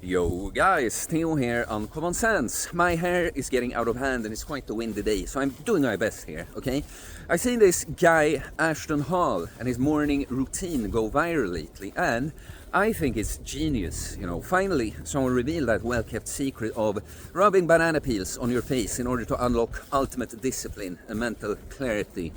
Yo guys, Theo here on Common Sense. My hair is getting out of hand and it's quite a windy day, so I'm doing my best here, okay? I've seen this guy, Ashton Hall, and his morning routine go viral lately, and I think it's genius. Finally, someone revealed that well-kept secret of rubbing banana peels on your face in order to unlock ultimate discipline and mental clarity.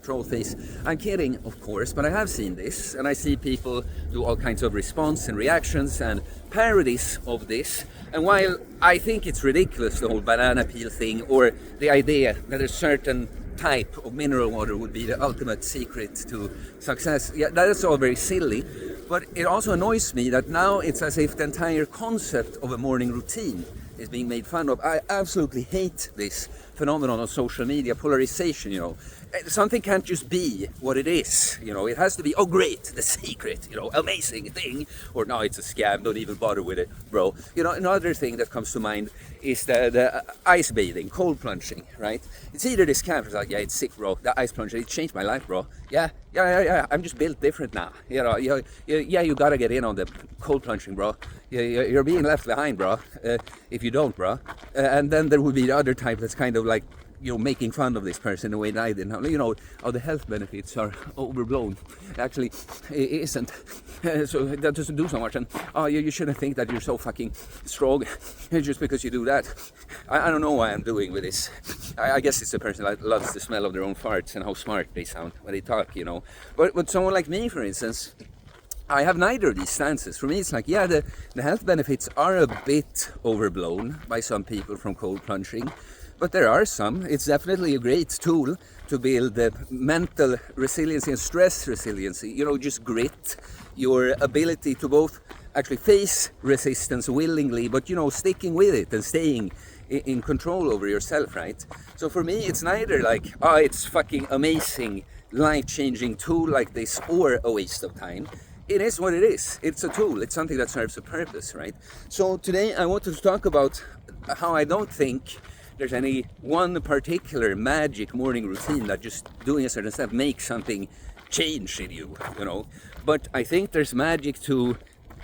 Troll face. I'm kidding, of course, but I have seen this, and I see people do all kinds of response and reactions and parodies of this. And while I think it's ridiculous, the whole banana peel thing, or the idea that a certain type of mineral water would be the ultimate secret to success, yeah, that is all very silly. But it also annoys me that now it's as if the entire concept of a morning routine is being made fun of. I absolutely hate this phenomenon of social media polarization. Something can't just be what it is. It has to be, oh great, the secret, amazing thing, or no, it's a scam, don't even bother with it, bro. Another thing that comes to mind is the ice bathing, cold plunging, right? It's either this scam, it's like, yeah, it's sick, bro, the ice plunging, it changed my life, bro. Yeah, I'm just built different now. You gotta get in on the cold plunging, bro. You're being left behind, bro, if you don't, bro. And then there would be the other type that's kind of like, making fun of this person in a way that I didn't. The health benefits are overblown. Actually, it isn't. So that doesn't do so much. And you shouldn't think that you're so fucking strong just because you do that. I don't know why I'm doing with this. I guess it's a person that loves the smell of their own farts and how smart they sound when they talk, But someone like me, for instance, I have neither of these stances. For me, it's like, yeah, the health benefits are a bit overblown by some people from cold plunging. But there are some. It's definitely a great tool to build mental resiliency and stress resiliency. Just grit, your ability to both actually face resistance willingly, but sticking with it and staying in control over yourself, right? So for me, it's neither like, it's fucking amazing, life-changing tool like this, or a waste of time. It is what it is. It's a tool. It's something that serves a purpose, right? So today I wanted to talk about how I don't think there's any one particular magic morning routine that just doing a certain step makes something change in you, But I think there's magic to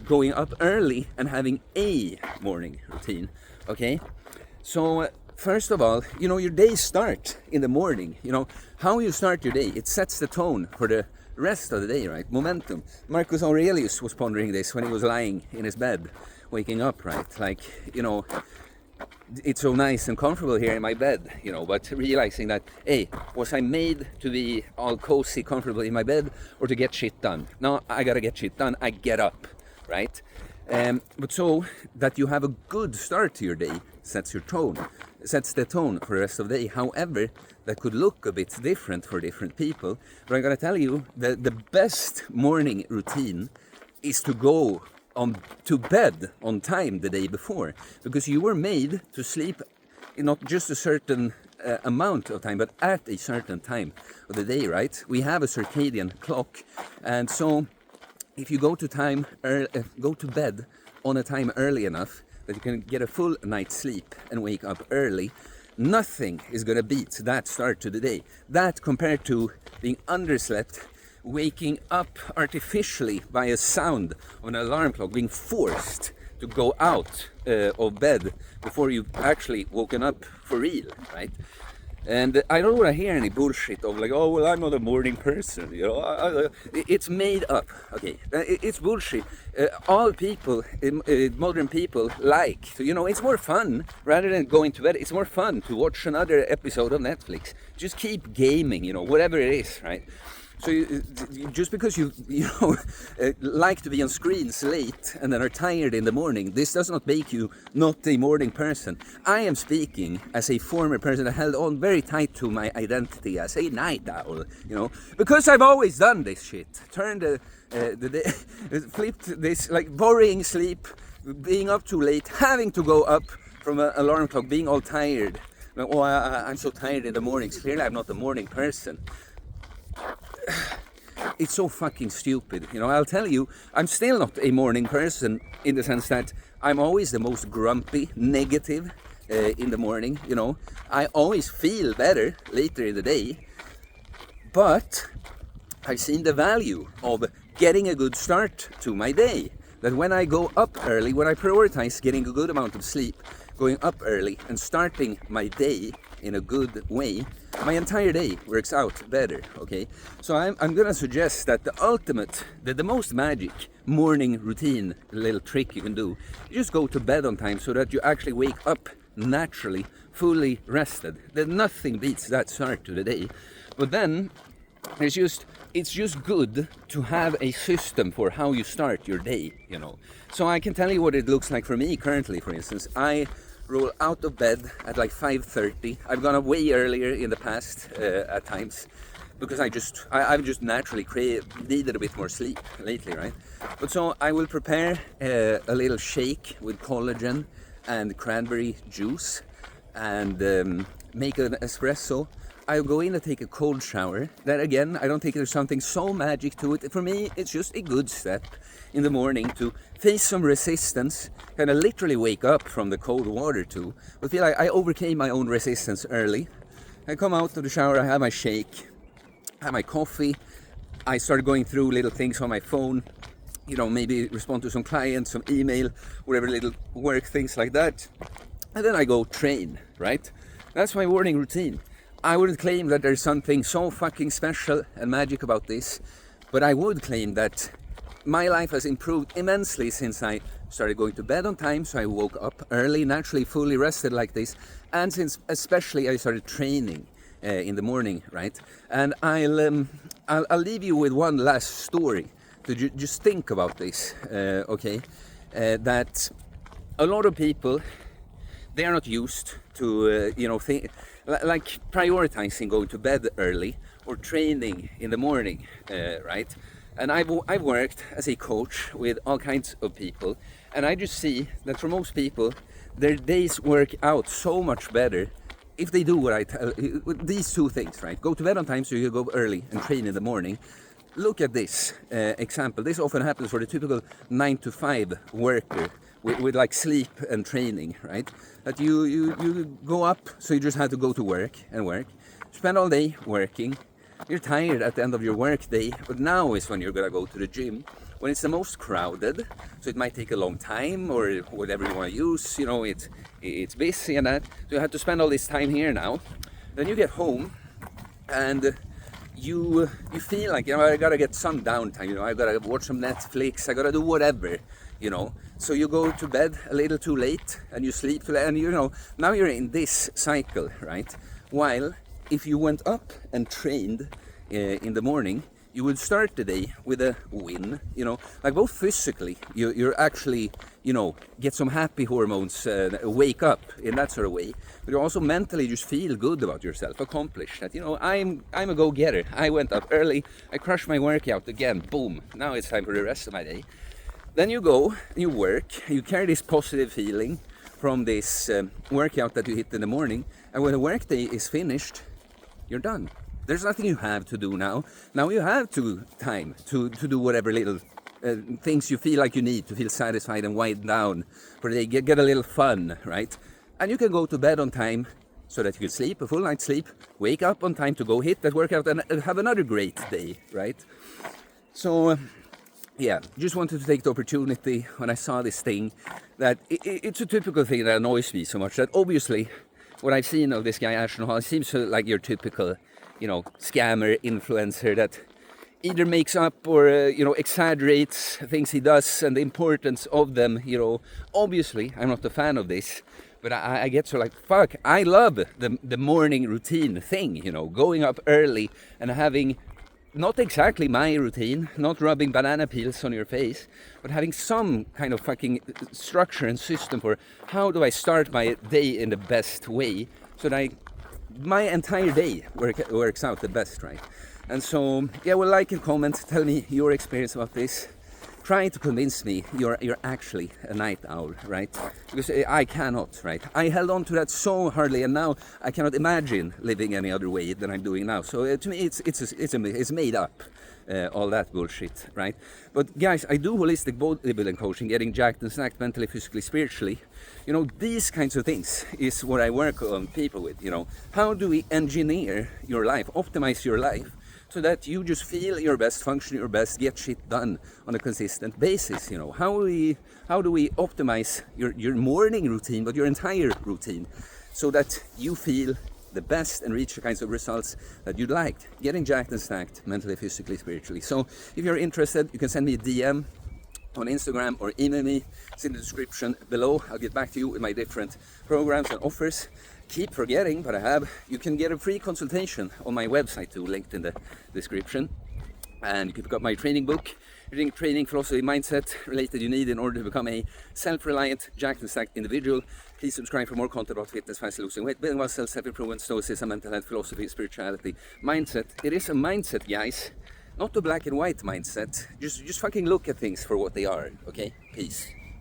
going up early and having a morning routine, okay? So first of all, your days start in the morning. How you start your day, it sets the tone for the rest of the day, right? Momentum. Marcus Aurelius was pondering this when he was lying in his bed, waking up, right? Like, it's so nice and comfortable here in my bed, but realizing that, hey, was I made to be all cozy, comfortable in my bed, or to get shit done? No, I gotta get shit done. I get up, right? But so that you have a good start to your day sets the tone for the rest of the day. However, that could look a bit different for different people. But I'm gonna tell you that the best morning routine is to go to bed on time the day before, because you were made to sleep in not just a certain amount of time, but at a certain time of the day, right? We have a circadian clock, and so if you go to bed on a time early enough that you can get a full night's sleep and wake up early, nothing is gonna beat that start to the day. That compared to being underslept, waking up artificially by a sound of an alarm clock, being forced to go out of bed before you've actually woken up for real, right? And I don't want to hear any bullshit of like, oh, well, I'm not a morning person, it's made up, okay? It's bullshit. All people, modern people like, so, it's more fun, rather than going to bed, it's more fun to watch another episode of Netflix. Just keep gaming, whatever it is, right? So just because you like to be on screens late and then are tired in the morning, this does not make you not a morning person. I am speaking as a former person that held on very tight to my identity as a night owl, because I've always done this shit. Turned flipped this, like, worrying sleep, being up too late, having to go up from an alarm clock, being all tired. Oh, I'm so tired in the mornings. Clearly I'm not a morning person. It's so fucking stupid. I'll tell you, I'm still not a morning person, in the sense that I'm always the most grumpy, negative in the morning. I always feel better later in the day, but I've seen the value of getting a good start to my day. that when I go up early, when I prioritize getting a good amount of sleep, going up early and starting my day in a good way, my entire day works out better, okay? So I'm gonna suggest that the ultimate, the most magic morning routine, little trick you can do, you just go to bed on time so that you actually wake up naturally, fully rested. There's nothing beats that start to the day. But then, it's just good to have a system for how you start your day, you know. So I can tell you what it looks like for me currently, for instance. I roll out of bed at like 5:30. I've gone up way earlier in the past at times because I've just naturally needed a bit more sleep lately, right? But so I will prepare a little shake with collagen and cranberry juice and make an espresso. I'll go in and take a cold shower. That again, I don't think there's something so magic to it. For me, it's just a good step in the morning to face some resistance, kind of literally wake up from the cold water too. I feel like I overcame my own resistance early. I come out of the shower, I have my shake, I have my coffee. I started going through little things on my phone, you know, maybe respond to some clients, some email, whatever little work, things like that. And then I go train, right? That's my morning routine. I wouldn't claim that there's something so fucking special and magic about this, but I would claim that my life has improved immensely since I started going to bed on time, so I woke up early, naturally fully rested like this, and since especially I started training in the morning, right? And I'll leave you with one last story to just think about this, okay? That a lot of people, they are not used to, like prioritizing going to bed early or training in the morning, right? And I've worked as a coach with all kinds of people, and I just see that for most people, their days work out so much better if they do what I tell, these two things, right? Go to bed on time so you go early and train in the morning. Look at this example. This often happens for the typical 9 to 5 worker with like sleep and training, right? That you go up, so you just have to go to work, spend all day working. You're tired at the end of your work day, but now is when you're gonna go to the gym, when it's the most crowded, so it might take a long time or whatever you want to use, you know, it's busy and that, so you have to spend all this time here now. Then you get home and you feel like, you know, I gotta get some downtime, you know, I gotta watch some Netflix, I gotta do whatever, you know. So you go to bed a little too late and you sleep too late, and you know, now you're in this cycle, right? While if you went up and trained in the morning, you would start the day with a win, you know, like both physically, you're actually, you know, get some happy hormones, wake up in that sort of way, but you also mentally just feel good about yourself, accomplished, that, you know, I'm a go-getter, I went up early, I crushed my workout again, boom, now it's time for the rest of my day. Then you go, you work, you carry this positive feeling from this workout that you hit in the morning, and when the workday is finished, you're done. There's nothing you have to do now. Now you have time to do whatever little things you feel like you need to feel satisfied and wind down for the day, get a little fun, right? And you can go to bed on time so that you can sleep, a full night's sleep, wake up on time to go hit that workout and have another great day, right? So, yeah, just wanted to take the opportunity when I saw this thing, that it's a typical thing that annoys me so much, that obviously what I've seen of this guy Ashton Hall seems like your typical, you know, scammer, influencer that either makes up or, you know, exaggerates things he does and the importance of them, you know. Obviously, I'm not a fan of this, but I get so like, fuck, I love the morning routine thing, you know, going up early and having not exactly my routine, not rubbing banana peels on your face, but having some kind of fucking structure and system for how do I start my day in the best way so that my entire day works out the best, right? And so, yeah, well, like and comment, tell me your experience about this. Try to convince me you're actually a night owl, right? Because I cannot, right? I held on to that so hardly, and now I cannot imagine living any other way than I'm doing now. So to me, it's made up, all that bullshit, right? But guys, I do holistic bodybuilding coaching, getting jacked and snacked mentally, physically, spiritually. You know, these kinds of things is what I work on people with. You know, how do we engineer your life, optimize your life, so that you just feel your best, function your best, get shit done on a consistent basis. You know, how do we optimize your morning routine, but your entire routine, so that you feel the best and reach the kinds of results that you'd like, getting jacked and stacked mentally, physically, spiritually. So if you're interested, you can send me a DM on Instagram or email me. It's in the description below. I'll get back to you with my different programs and offers. Keep forgetting, but you can get a free consultation on my website too, linked in the description. And you can pick up my training book, training philosophy, mindset related you need in order to become a self-reliant, jacked and stacked individual. Please subscribe for more content about fitness, fast losing weight, building muscle, self-improvement, stoicism, mental health, philosophy, spirituality, mindset. It is a mindset, guys, not a black and white mindset. Just fucking look at things for what they are, okay? Peace.